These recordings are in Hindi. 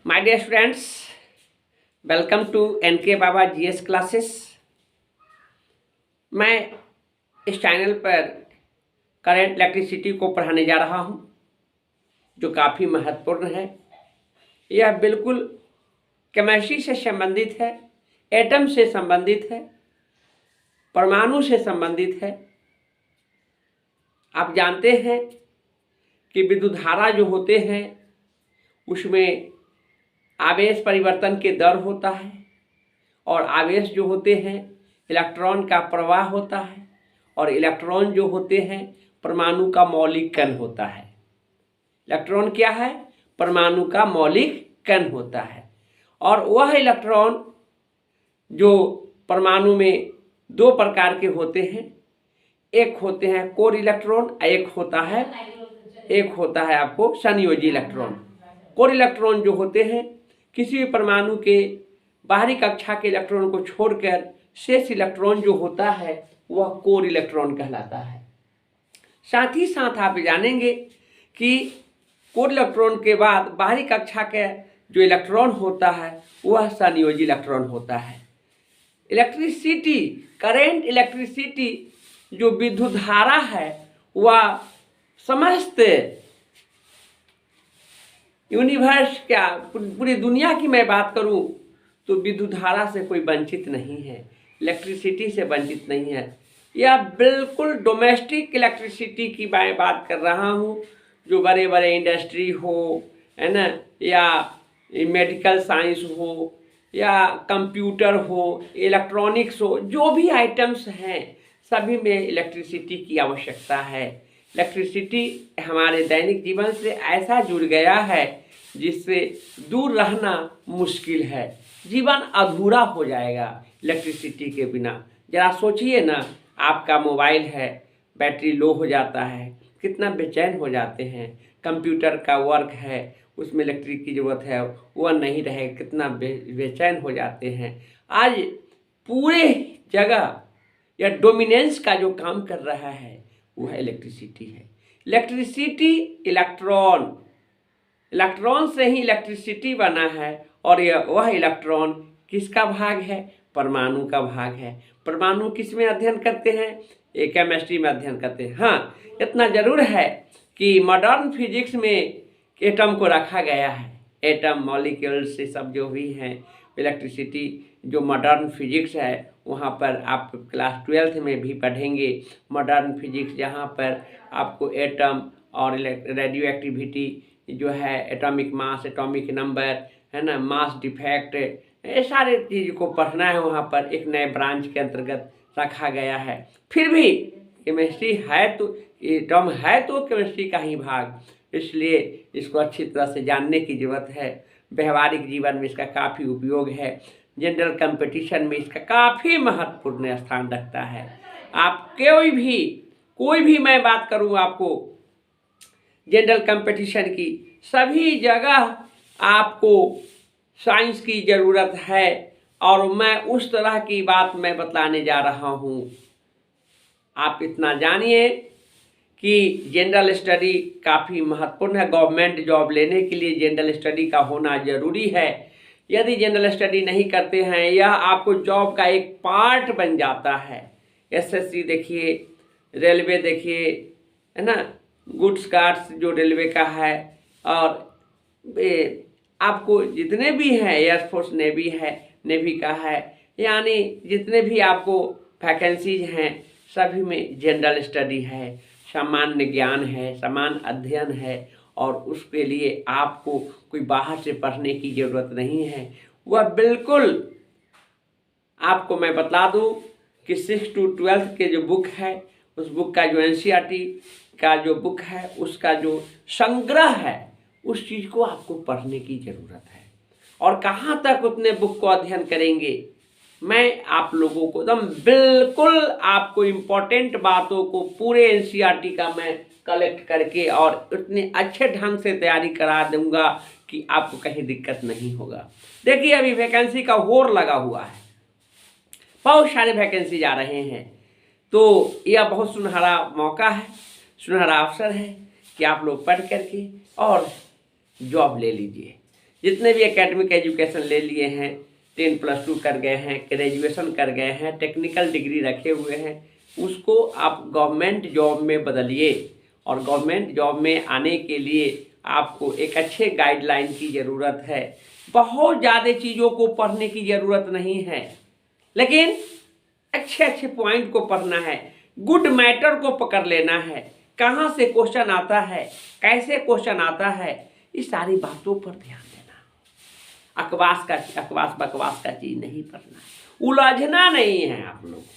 My dear students, welcome to NK Baba GS classes. मैं इस चैनल पर करंट इलेक्ट्रिसिटी को पढ़ाने जा रहा हूं, जो काफ़ी महत्वपूर्ण है। यह बिल्कुल केमिस्ट्री से संबंधित है, एटम से संबंधित है, परमाणु से संबंधित है। आप जानते हैं कि विद्युत धारा जो होते हैं उसमें आवेश परिवर्तन के दर होता है, और आवेश जो होते हैं इलेक्ट्रॉन का प्रवाह होता है, और इलेक्ट्रॉन जो होते हैं परमाणु का मौलिक कण होता है। इलेक्ट्रॉन क्या है? परमाणु का मौलिक कण होता है। और वह इलेक्ट्रॉन जो परमाणु में दो प्रकार के होते हैं, एक होते हैं कोर इलेक्ट्रॉन, एक होता है आपको संयोजी इलेक्ट्रॉन। कोर इलेक्ट्रॉन जो होते हैं किसी भी परमाणु के बाहरी कक्षा के इलेक्ट्रॉन को छोड़कर शेष इलेक्ट्रॉन जो होता है वह कोर इलेक्ट्रॉन कहलाता है। साथ ही साथ आप जानेंगे कि कोर इलेक्ट्रॉन के बाद बाहरी कक्षा के जो इलेक्ट्रॉन होता है वह संयोजी इलेक्ट्रॉन होता है। इलेक्ट्रिसिटी, करंट इलेक्ट्रिसिटी जो विद्युत धारा है वह समस्त यूनिवर्स, क्या पूरी दुनिया की मैं बात करूं तो विद्युत धारा से कोई वंचित नहीं है, इलेक्ट्रिसिटी से वंचित नहीं है। यह बिल्कुल डोमेस्टिक इलेक्ट्रिसिटी की मैं बात कर रहा हूं, जो बड़े बड़े इंडस्ट्री हो, है ना, या मेडिकल साइंस हो, या कंप्यूटर हो, इलेक्ट्रॉनिक्स हो, जो भी आइटम्स हैं सभी में इलेक्ट्रिसिटी की आवश्यकता है। इलेक्ट्रिसिटी हमारे दैनिक जीवन से ऐसा जुड़ गया है जिससे दूर रहना मुश्किल है, जीवन अधूरा हो जाएगा इलेक्ट्रिसिटी के बिना। जरा सोचिए ना, आपका मोबाइल है, बैटरी लो हो जाता है, कितना बेचैन हो जाते हैं। कंप्यूटर का वर्क है, उसमें इलेक्ट्रिक की ज़रूरत है, वह नहीं रहे, कितना बेचैन हो जाते हैं। आज पूरे जगह या डोमिनेंस का जो काम कर रहा है वह इलेक्ट्रिसिटी है। इलेक्ट्रिसिटी इलेक्ट्रॉन से ही इलेक्ट्रिसिटी बना है, और वह इलेक्ट्रॉन किसका भाग है? परमाणु का भाग है। परमाणु किस में अध्ययन करते हैं? ये केमिस्ट्री में अध्ययन करते हैं। हाँ, इतना जरूर है कि मॉडर्न फिजिक्स में एटम को रखा गया है। एटम, मॉलिक्यूल्स से सब जो भी हैं, इलेक्ट्रिसिटी जो मॉडर्न फिजिक्स है वहाँ पर आप क्लास 12th में भी पढ़ेंगे मॉडर्न फिजिक्स, जहाँ पर आपको एटम और रेडियो एक्टिविटी जो है, एटॉमिक मास, एटॉमिक नंबर, है ना, मास डिफेक्ट, ये सारे चीज़ को पढ़ना है। वहाँ पर एक नए ब्रांच के अंतर्गत रखा गया है। फिर भी केमिस्ट्री है तो, एटम है तो केमिस्ट्री का ही भाग, इसलिए इसको अच्छी तरह से जानने की ज़रूरत है। व्यवहारिक जीवन में इसका काफ़ी उपयोग है, जनरल कंपटीशन में इसका काफ़ी महत्वपूर्ण स्थान रखता है। आप कोई भी मैं बात करूँ आपको जनरल कंपटीशन की, सभी जगह आपको साइंस की ज़रूरत है, और मैं उस तरह की बात मैं बतलाने जा रहा हूँ। आप इतना जानिए कि जनरल स्टडी काफ़ी महत्वपूर्ण है। गवर्नमेंट जॉब लेने के लिए जनरल स्टडी का होना ज़रूरी है। यदि जनरल स्टडी नहीं करते हैं, यह आपको जॉब का एक पार्ट बन जाता है। एसएससी देखिए, रेलवे देखिए, है ना, गुड्स कार्ड्स जो रेलवे का है, और आपको जितने भी हैं, एयरफोर्स नेवी है, नेवी का है, यानी जितने भी आपको वैकेंसीज हैं सभी में जनरल स्टडी है, सामान्य ज्ञान है, सामान्य अध्ययन है, और उसके लिए आपको कोई बाहर से पढ़ने की ज़रूरत नहीं है। वह बिल्कुल आपको मैं बता दूं कि 6 to 12 के जो बुक है, उस बुक का जो NCERT का जो बुक है, उसका जो संग्रह है, उस चीज़ को आपको पढ़ने की ज़रूरत है। और कहाँ तक उतने बुक को अध्ययन करेंगे, मैं आप लोगों को एकदम बिल्कुल आपको इम्पोर्टेंट बातों को पूरे NCERT का मैं कलेक्ट करके और इतने अच्छे ढंग से तैयारी करा दूंगा कि आपको कहीं दिक्कत नहीं होगा। देखिए, अभी वैकेंसी का होड़ लगा हुआ है, बहुत सारे वैकेंसी आ रहे हैं, तो यह बहुत सुनहरा मौका है, सुनहरा अवसर है कि आप लोग पढ़ करके और जॉब ले लीजिए। जितने भी एकेडमिक एजुकेशन ले लिए हैं, 10+2 कर गए हैं, ग्रेजुएशन कर गए हैं, टेक्निकल डिग्री रखे हुए हैं, उसको आप गवर्नमेंट जॉब में बदलिए। और गवर्नमेंट जॉब में आने के लिए आपको एक अच्छे गाइडलाइन की ज़रूरत है। बहुत ज़्यादा चीज़ों को पढ़ने की ज़रूरत नहीं है, लेकिन अच्छे अच्छे पॉइंट को पढ़ना है, गुड मैटर को पकड़ लेना है, कहाँ से क्वेश्चन आता है, कैसे क्वेश्चन आता है, इस सारी बातों पर ध्यान देना। अकवास बकवास का चीज़ नहीं पढ़ना है, उलझना नहीं है आप लोगों को।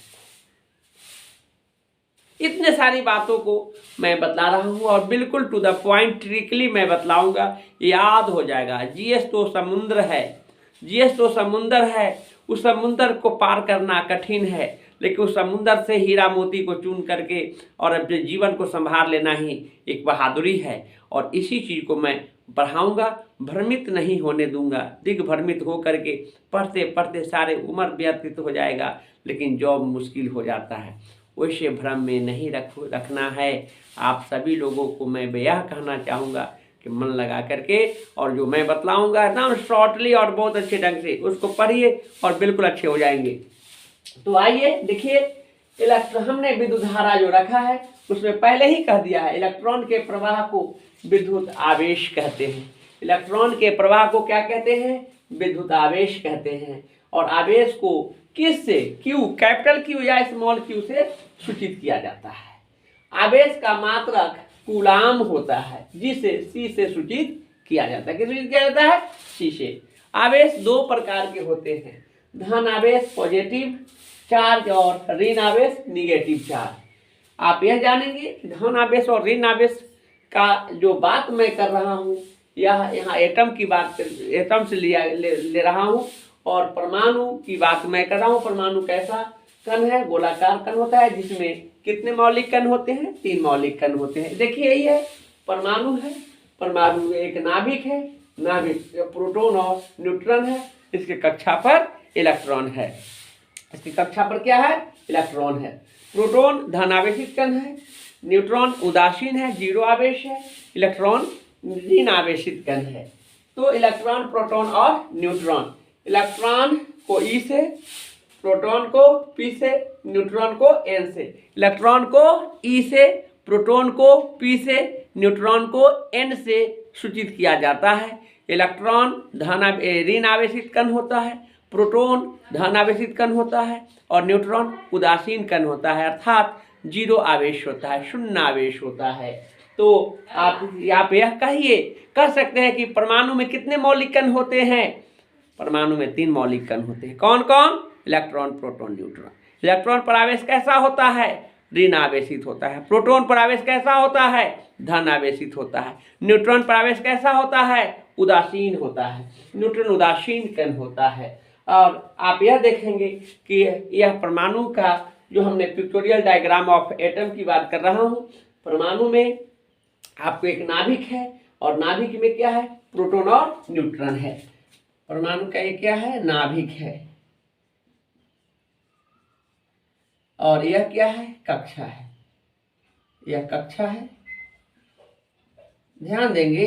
इतने सारी बातों को मैं बतला रहा हूँ और बिल्कुल टू द पॉइंट ट्रिकली मैं बतलाऊंगा, याद हो जाएगा। जीएस तो समुद्र है, जीएस तो समुद्र है, उस समुद्र को पार करना कठिन है, लेकिन उस समुद्र से हीरा मोती को चुन करके और अपने जीवन को संभाल लेना ही एक बहादुरी है। और इसी चीज़ को मैं बढ़ाऊंगा, भ्रमित नहीं होने दूंगा। दिग्भ्रमित हो करके पढ़ते पढ़ते सारे उम्र व्यतीत हो जाएगा, लेकिन जॉब मुश्किल हो जाता है। वैसे भ्रम में नहीं रखना है। आप सभी लोगों को मैं यह कहना चाहूँगा कि मन लगा करके और जो मैं बतलाऊँगा एकदम शॉर्टली और बहुत अच्छे ढंग से उसको पढ़िए और बिल्कुल अच्छे हो जाएंगे। तो आइए देखिए, हमने विद्युत धारा जो रखा है उसमें पहले ही कह दिया है, इलेक्ट्रॉन के प्रवाह को विद्युत आवेश कहते हैं। इलेक्ट्रॉन के प्रवाह को क्या कहते हैं? विद्युत आवेश कहते हैं। और आवेश को किस से, क्यू, कैपिटल क्यू या स्मॉल क्यू से सूचित किया जाता है। आवेश का मात्रक कूलाम होता है, जिसे सी से सूचित किया जाता है। किस सूचित किया जाता है? सी से। आवेश दो प्रकार के होते हैं, धन आवेश पॉजिटिव चार्ज और ऋण आवेश निगेटिव चार्ज। आप यह जानेंगे धन आवेश और ऋण आवेश का जो बात मैं कर रहा हूँ, यह यहाँ एटम की बात, एटम से ले रहा हूँ। और परमाणु की बात मैं कर रहा हूँ। परमाणु कैसा कण है? गोलाकार कण होता है, जिसमें कितने मौलिक कण होते हैं? 3 मौलिक कण होते हैं। देखिए यही है परमाणु है। परमाणु एक नाभिक है, नाभिक प्रोटॉन और न्यूट्रॉन है, इसके कक्षा पर इलेक्ट्रॉन है। इसकी कक्षा पर क्या है? इलेक्ट्रॉन है। प्रोटॉन धनावेशित कण है, न्यूट्रॉन उदासीन है, 0 आवेश है, इलेक्ट्रॉन ऋण आवेशित कण है। तो इलेक्ट्रॉन, प्रोटॉन और न्यूट्रॉन, इलेक्ट्रॉन को ई से, प्रोटॉन को पी से, न्यूट्रॉन को एन से। इलेक्ट्रॉन को ई से, प्रोटॉन को पी से, न्यूट्रॉन को एन से सूचित किया जाता है। इलेक्ट्रॉन ऋण आवेशित कण होता है, प्रोटॉन धन आवेशित कण होता है और न्यूट्रॉन उदासीन कण होता है, अर्थात 0 आवेश होता है, 0 आवेश होता है। तो आप यह कह सकते हैं कि परमाणु में कितने मौलिक कण होते हैं? परमाणु में 3 मौलिक कण होते हैं। कौन कौन? Electron, proton, neutron. इलेक्ट्रॉन पर आवेश कैसा होता है? ऋण आवेशित होता है। प्रोटॉन पर आवेश कैसा होता है? धन आवेशित होता है। न्यूट्रॉन पर आवेश कैसा होता है? उदासीन होता है। न्यूट्रॉन उदासीन कण होता है। और आप यह देखेंगे कि यह परमाणु का जो हमने पिक्टोरियल डायग्राम ऑफ एटम की बात कर रहा हूँ। परमाणु में आपको एक नाभिक है और नाभिक में क्या है? प्रोटॉन और न्यूट्रॉन है। परमाणु का ये क्या है? नाभिक है। और यह क्या है? कक्षा है। यह कक्षा है। ध्यान देंगे,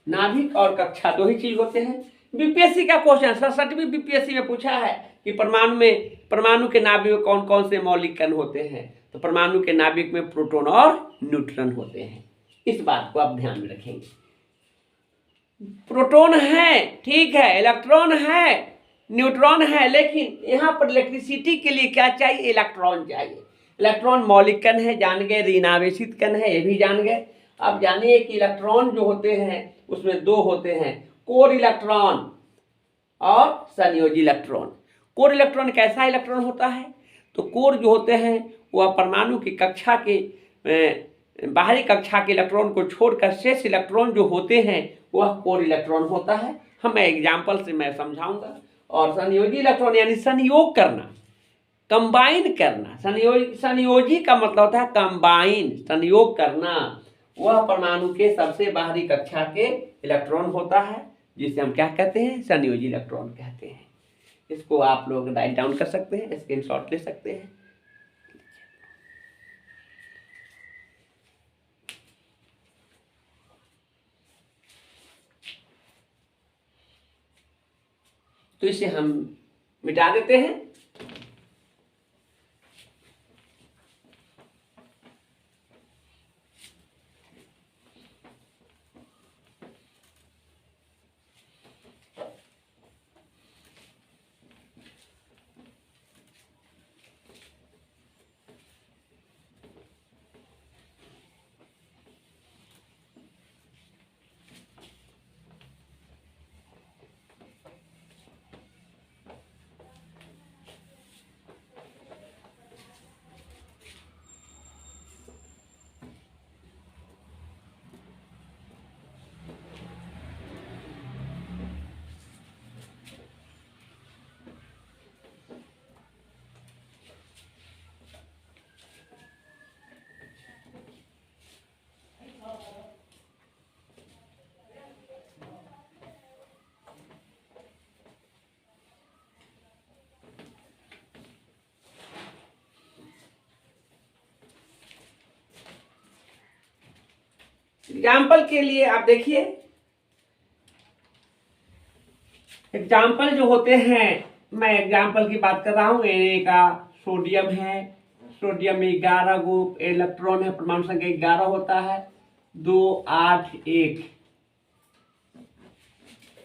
नाभिक और कक्षा दो ही चीज होते हैं। बीपीएससी का क्वेश्चन 67वीं बीपीएससी में पूछा है कि परमाणु के नाभिक में कौन कौन से मौलिक कण होते हैं। तो परमाणु के नाभिक में प्रोटॉन और न्यूट्रॉन होते हैं। इस बात को आप ध्यान में रखेंगे। प्रोटॉन है, ठीक है, इलेक्ट्रॉन है, न्यूट्रॉन है, लेकिन यहाँ पर इलेक्ट्रिसिटी के लिए क्या चाहिए? इलेक्ट्रॉन चाहिए। इलेक्ट्रॉन मौलिक कण है, जान गए। ऋण आवेशित कण है, ये भी जान गए। अब जानिए कि इलेक्ट्रॉन जो होते हैं उसमें 2 होते हैं, कोर इलेक्ट्रॉन और संयोजी इलेक्ट्रॉन। कोर इलेक्ट्रॉन कैसा इलेक्ट्रॉन होता है? तो कोर जो होते हैं वह परमाणु की कक्षा के बाहरी कक्षा के इलेक्ट्रॉन को छोड़कर शेष इलेक्ट्रॉन जो होते हैं वह कोर इलेक्ट्रॉन होता है। हम एग्जाम्पल से मैं समझाऊंगा। और संयोजी इलेक्ट्रॉन यानी संयोग करना, कंबाइन करना। संयोजी का मतलब होता है कंबाइन, संयोग करना। वह परमाणु के सबसे बाहरी कक्षा के इलेक्ट्रॉन होता है, जिसे हम क्या कहते हैं? संयोजी इलेक्ट्रॉन कहते हैं। इसको आप लोग राइट डाउन कर सकते हैं, स्क्रीनशॉट ले सकते हैं। तो इसे हम मिटा देते हैं। एग्जाम्पल के लिए आप देखिए, एग्जाम्पल जो होते हैं, मैं एग्जाम्पल की बात कर रहा हूं। Na का सोडियम है, सोडियम में 11 गो इलेक्ट्रॉन है, परमाणु संख्या 11 होता है, 2 8 1।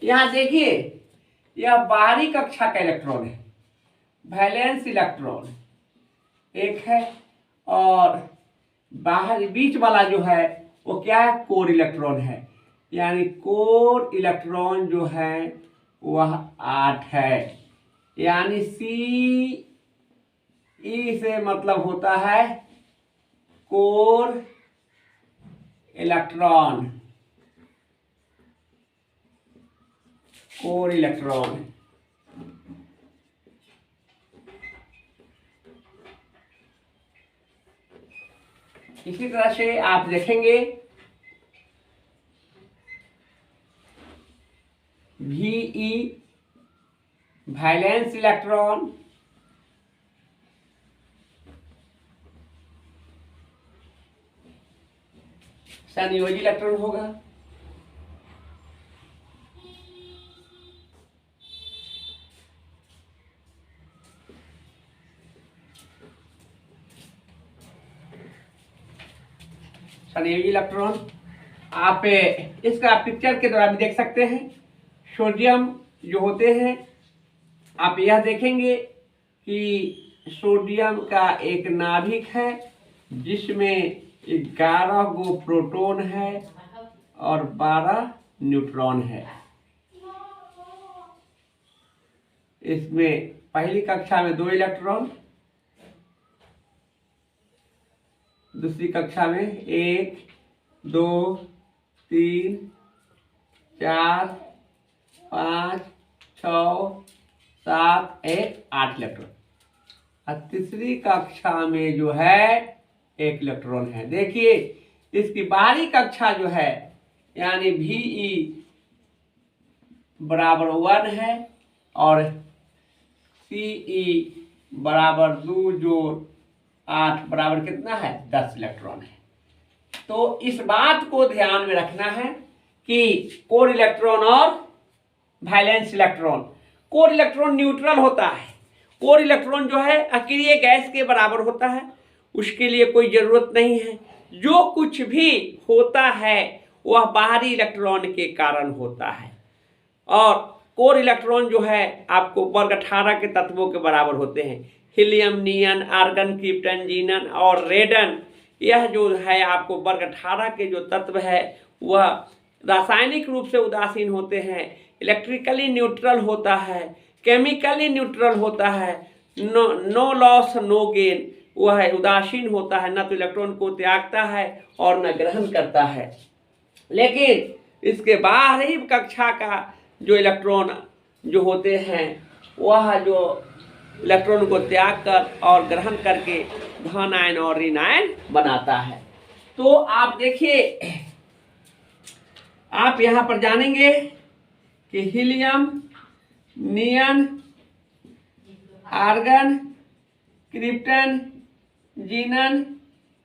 यहां देखिए, यह बाहरी कक्षा का इलेक्ट्रॉन है, वैलेंस इलेक्ट्रॉन एक है, और बाहर बीच वाला जो है वो क्या है, कोर इलेक्ट्रॉन है। यानी कोर इलेक्ट्रॉन जो है वह 8 है। यानी सी ई से मतलब होता है कोर इलेक्ट्रॉन, कोर इलेक्ट्रॉन। इसी तरह से आप देखेंगे VE वैलेंस इलेक्ट्रॉन, संयोजी इलेक्ट्रॉन होगा। संयोजी इलेक्ट्रॉन आप इसका पिक्चर के द्वारा भी देख सकते हैं। सोडियम जो होते हैं, आप यह देखेंगे कि सोडियम का एक नाभिक है जिसमें 11 गो प्रोटॉन है और 12 न्यूट्रॉन है। इसमें पहली कक्षा में 2 इलेक्ट्रॉन, दूसरी कक्षा में 1 2 3 4 5 6 7 8 इलेक्ट्रॉन, और तीसरी कक्षा में जो है 1 इलेक्ट्रॉन है। देखिए इसकी बाहरी कक्षा जो है यानी VE बराबर 1 है और CE बराबर 2 जोड़ 8 बराबर कितना है, 10 इलेक्ट्रॉन है। तो इस बात को ध्यान में रखना है कि कोर इलेक्ट्रॉन और valence electron, core electron neutral होता है। कोर इलेक्ट्रॉन जो है अक्रिय गैस के बराबर होता है, उसके लिए कोई जरूरत नहीं है। जो कुछ भी होता है वह बाहरी इलेक्ट्रॉन के कारण होता है। और कोर इलेक्ट्रॉन जो है आपको वर्ग 18 के तत्वों के बराबर होते हैं। हीलियम, नियन, आर्गन, क्रिप्टन, जीनन और रेडन, यह जो है आपको वर्ग 18 के जो तत्व है वह रासायनिक रूप से उदासीन होते हैं, इलेक्ट्रिकली न्यूट्रल होता है, केमिकली न्यूट्रल होता है, नो लॉस नो गेन, वह है उदासीन होता है, न तो इलेक्ट्रॉन को त्यागता है और न ग्रहण करता है। लेकिन इसके बाहरी कक्षा का जो इलेक्ट्रॉन जो होते हैं वह जो इलेक्ट्रॉन को त्याग कर और ग्रहण करके धन आयन और ऋण आयन बनाता है। तो आप देखिए, आप यहाँ पर जानेंगे कि हीलियम, नियन, आर्गन, क्रिप्टन, जीनन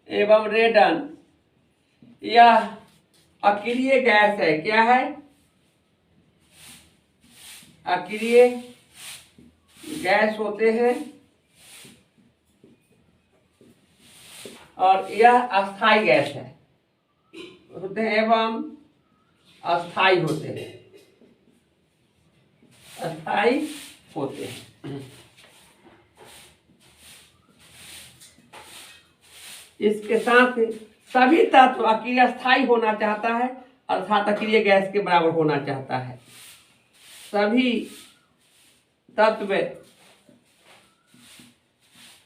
एवं रेडन यह अक्रिय गैस है। क्या है? अक्रिय गैस होते हैं और यह अस्थाई गैस है होते हैं एवं अस्थाई होते हैं, अस्थाई होते हैं। इसके साथ सभी तत्व अक्रिय स्थायी होना चाहता है अर्थात अक्रिय गैस के बराबर होना चाहता है। सभी तत्व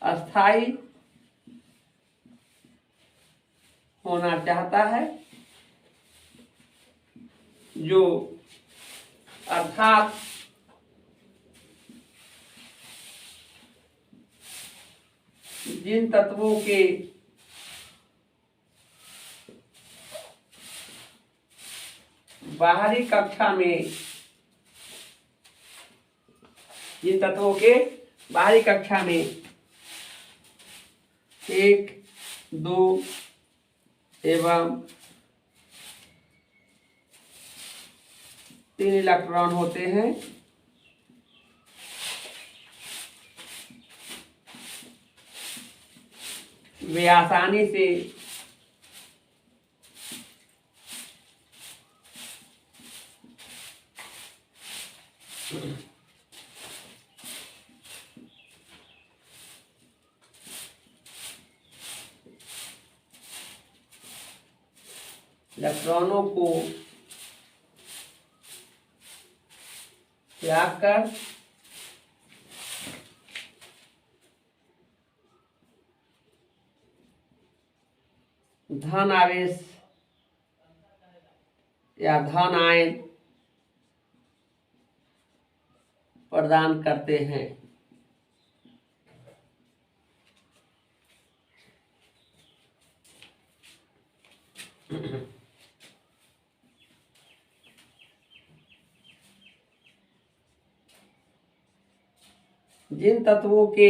अस्थाई होना चाहता है जो अर्थात जिन तत्वों के बाहरी कक्षा में, जिन तत्वों के बाहरी कक्षा में 1, 2 एवं 3 इलेक्ट्रॉन होते हैं, वे आसानी से इलेक्ट्रॉनों को त्याग कर धन आवेश या धन आयन प्रदान करते हैं। जिन तत्वों के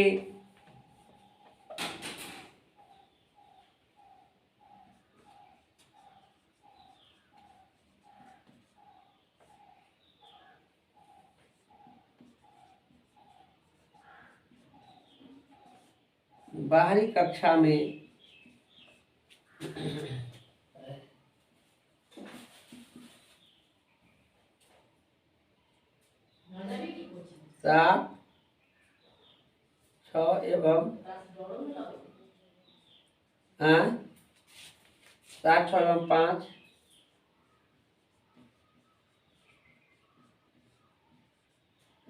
बाहरी कक्षा में सात, 6 एवं 7, 6 एवं 5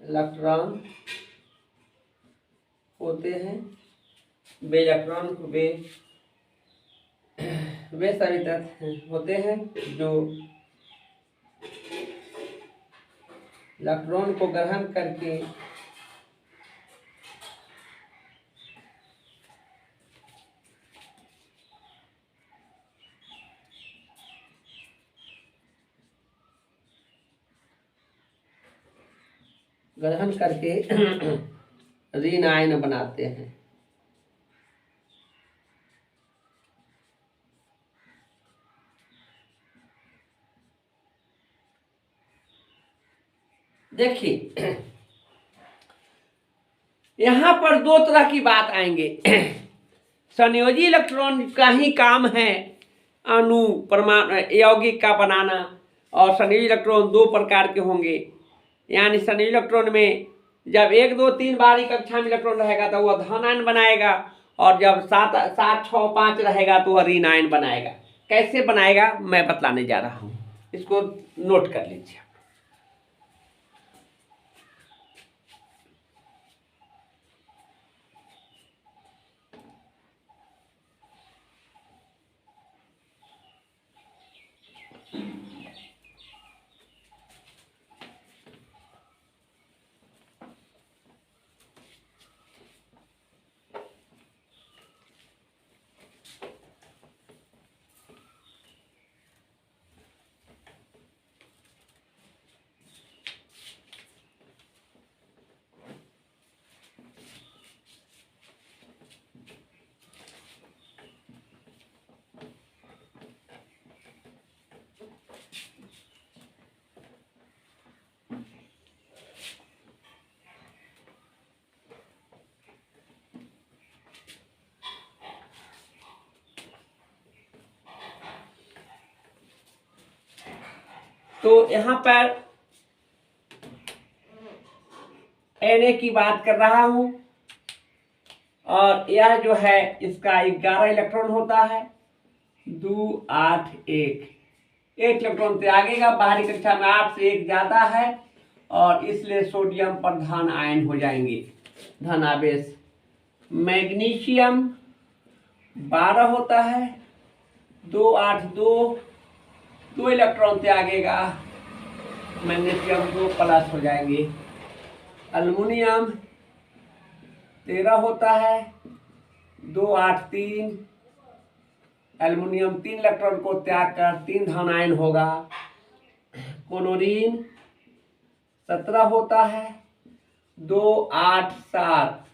इलेक्ट्रॉन होते हैं। वे इलेक्ट्रॉन वे सभी तत्व होते हैं जो इलेक्ट्रॉन को ग्रहण करके ऋण आयन बनाते हैं। देखिए यहां पर 2 तरह की बात आएंगे। संयोजी इलेक्ट्रॉन का ही काम है अणु परमाणु यौगिक का बनाना, और संयोजी इलेक्ट्रॉन 2 प्रकार के होंगे। यानी संयोजी इलेक्ट्रॉन में जब 1, 2, 3 बाहरी कक्षा में इलेक्ट्रॉन रहेगा तो वह धन आयन बनाएगा, और जब 7, 6, 5 रहेगा तो वह ऋण आयन बनाएगा। कैसे बनाएगा मैं बतलाने जा रहा हूँ, इसको नोट कर लीजिए। तो यहाँ पर Na की बात कर रहा हूं और यह जो है इसका 11 इलेक्ट्रॉन होता है। 2 8 1 इलेक्ट्रॉन त्यागेगा। बाहरी कक्षा में 8 से 1 ज्यादा है और इसलिए सोडियम पर धन आयन हो जाएंगे, धन आवेश। मैग्नीशियम 12 होता है। 2 8 2 इलेक्ट्रॉन त्यागेगा। मैग्नीशियम 2 प्लस हो जाएंगे। अल्युमिनियम 13 होता है। 2 8 3 एल्युमिनियम 3 इलेक्ट्रॉन को त्याग कर 3 धन आयन होगा। क्लोरीन 17 होता है। 2 8 7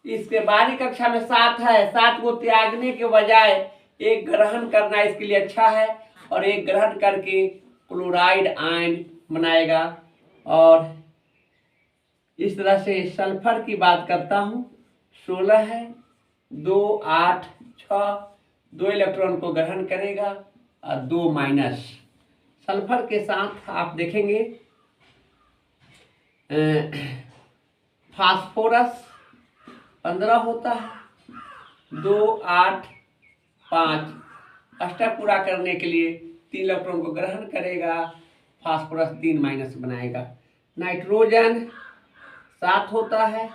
इसके बाहरी कक्षा में 7 है। 7 को त्यागने के बजाय एक ग्रहण करना इसके लिए अच्छा है और एक ग्रहण करके क्लोराइड आयन बनाएगा। और इस तरह से सल्फर की बात करता हूं। 16 है। 2 8 6 2 इलेक्ट्रॉन को ग्रहण करेगा और 2 माइनस। सल्फर के साथ आप देखेंगे फास्फोरस 15 होता है। 2 8 5 अष्टक पूरा करने के लिए 3 इलेक्ट्रॉन को ग्रहण करेगा। फास्फोरस 3 माइनस बनाएगा। नाइट्रोजन 7 होता है।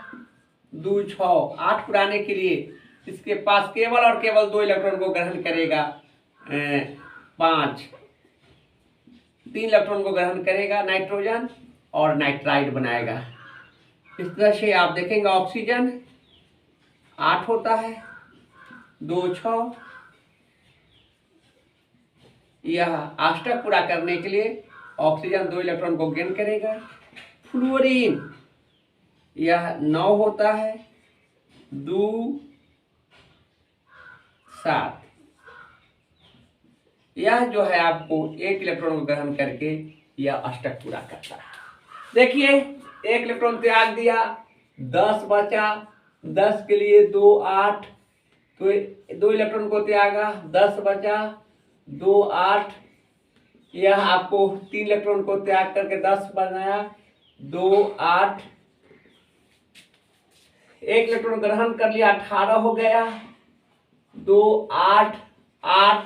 2 6 8 पुराने के लिए इसके पास केवल और केवल 2 इलेक्ट्रॉन को ग्रहण करेगा। 5 3 इलेक्ट्रॉन को ग्रहण करेगा नाइट्रोजन और नाइट्राइड बनाएगा। इस तरह से आप देखेंगे ऑक्सीजन 8 होता है। 2 6 यह अष्टक पूरा करने के लिए ऑक्सीजन 2 इलेक्ट्रॉन को गेन करेगा। फ्लोरीन यह 9 होता है। 2 7 यह जो है आपको 1 इलेक्ट्रॉन को ग्रहण करके यह अष्टक पूरा करता है। देखिए 1 इलेक्ट्रॉन त्याग दिया, 10 बचा। 10 के लिए 2 8 तो 2 इलेक्ट्रॉन को त्यागा, 10 बचा। 2 8 यह आपको 3 इलेक्ट्रॉन को त्याग करके 10 बनाया। 2 8 1 इलेक्ट्रॉन ग्रहण कर लिया, 18 हो गया। 2 8 8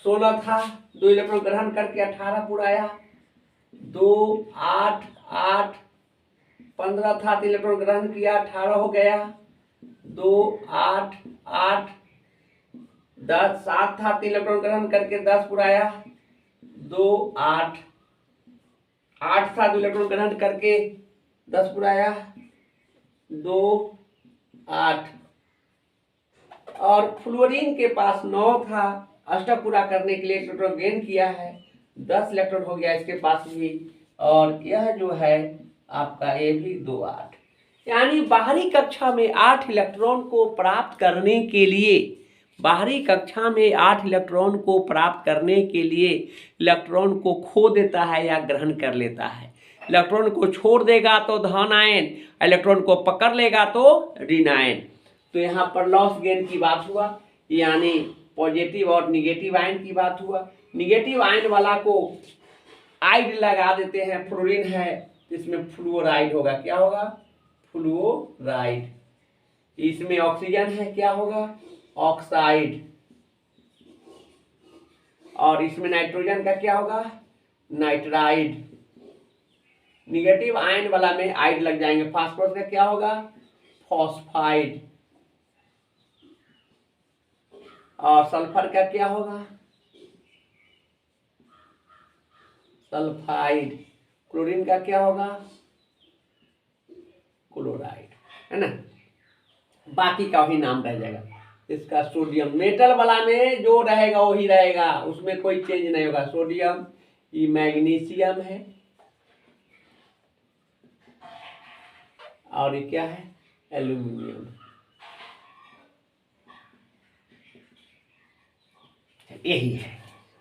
16 था। 2 इलेक्ट्रॉन ग्रहण करके 18 पुराया। 2 8 8 15 था। 3 इलेक्ट्रॉन ग्रहण किया, 18 हो गया। 2 8 8 10 7 था। 3 इलेक्ट्रॉन ग्रहण करके 10 पुराया। 2 8 8 था। 2 इलेक्ट्रॉन ग्रहण करके 10 पुराया। 2 8 और फ्लोरीन के पास 9 था। अष्टक पूरा करने के लिए इलेक्ट्रॉन गेन किया है। 10 इलेक्ट्रॉन हो गया इसके पास भी। और यह जो है आपका ये भी 2 8 यानी बाहरी कक्षा में 8 इलेक्ट्रॉन को प्राप्त करने के लिए इलेक्ट्रॉन को खो देता है या ग्रहण कर लेता है। इलेक्ट्रॉन को छोड़ देगा तो धन आयन, इलेक्ट्रॉन को पकड़ लेगा तो ऋण आयन। तो यहाँ पर लॉस गेन की बात हुआ, यानी पॉजिटिव और निगेटिव आयन की बात हुआ। निगेटिव आयन वाला को आइड लगा देते हैं। फ्लोरीन है, इसमें फ्लोराइड होगा। क्या होगा? फ्लोराइड। इसमें ऑक्सीजन है, क्या होगा? ऑक्साइड। और इसमें नाइट्रोजन का क्या होगा? नाइट्राइड। निगेटिव आयन वाला में आइड लग जाएंगे। फास्फोरस का क्या होगा? फॉस्फाइड। और सल्फर का क्या होगा? सल्फाइड। क्लोरीन का क्या होगा? क्लोराइड, है ना। बाकी का वही नाम रह जाएगा। इसका सोडियम मेटल वाला में जो रहेगा वही रहेगा, उसमें कोई चेंज नहीं होगा। सोडियम, ये मैग्नीशियम है और ये क्या है? एल्यूमिनियम। यही है।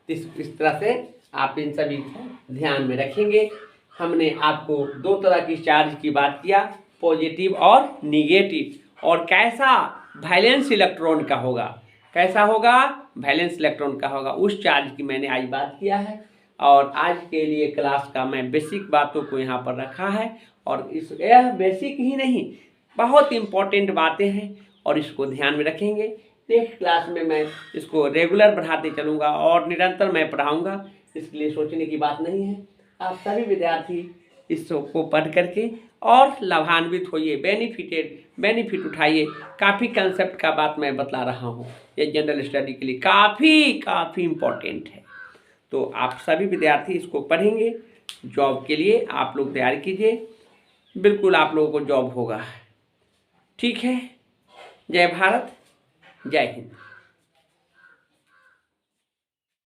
इस तरह से आप इन सभी को ध्यान में रखेंगे। हमने आपको 2 तरह की चार्ज की बात किया, पॉजिटिव और निगेटिव, और कैसा वैलेंस इलेक्ट्रॉन का होगा। कैसा होगा, वैलेंस इलेक्ट्रॉन का होगा। उस चार्ज की मैंने आज बात किया है और आज के लिए क्लास का मैं बेसिक बातों को यहाँ पर रखा है। और यह बेसिक ही नहीं, बहुत इम्पोर्टेंट बातें हैं और इसको ध्यान में रखेंगे। नेक्स्ट क्लास में मैं इसको रेगुलर बढ़ाते चलूँगा और निरंतर मैं पढ़ाऊँगा, इसके लिए सोचने की बात नहीं है। आप सभी विद्यार्थी इसको पढ़ करके और लाभान्वित होइए, बेनिफिट उठाइए। काफ़ी कंसेप्ट का बात मैं बतला रहा हूँ, ये जनरल स्टडी के लिए काफ़ी इम्पोर्टेंट है। तो आप सभी विद्यार्थी इसको पढ़ेंगे, जॉब के लिए आप लोग तैयारी कीजिए, बिल्कुल आप लोगों को जॉब होगा। ठीक है, जय भारत, जय हिंद।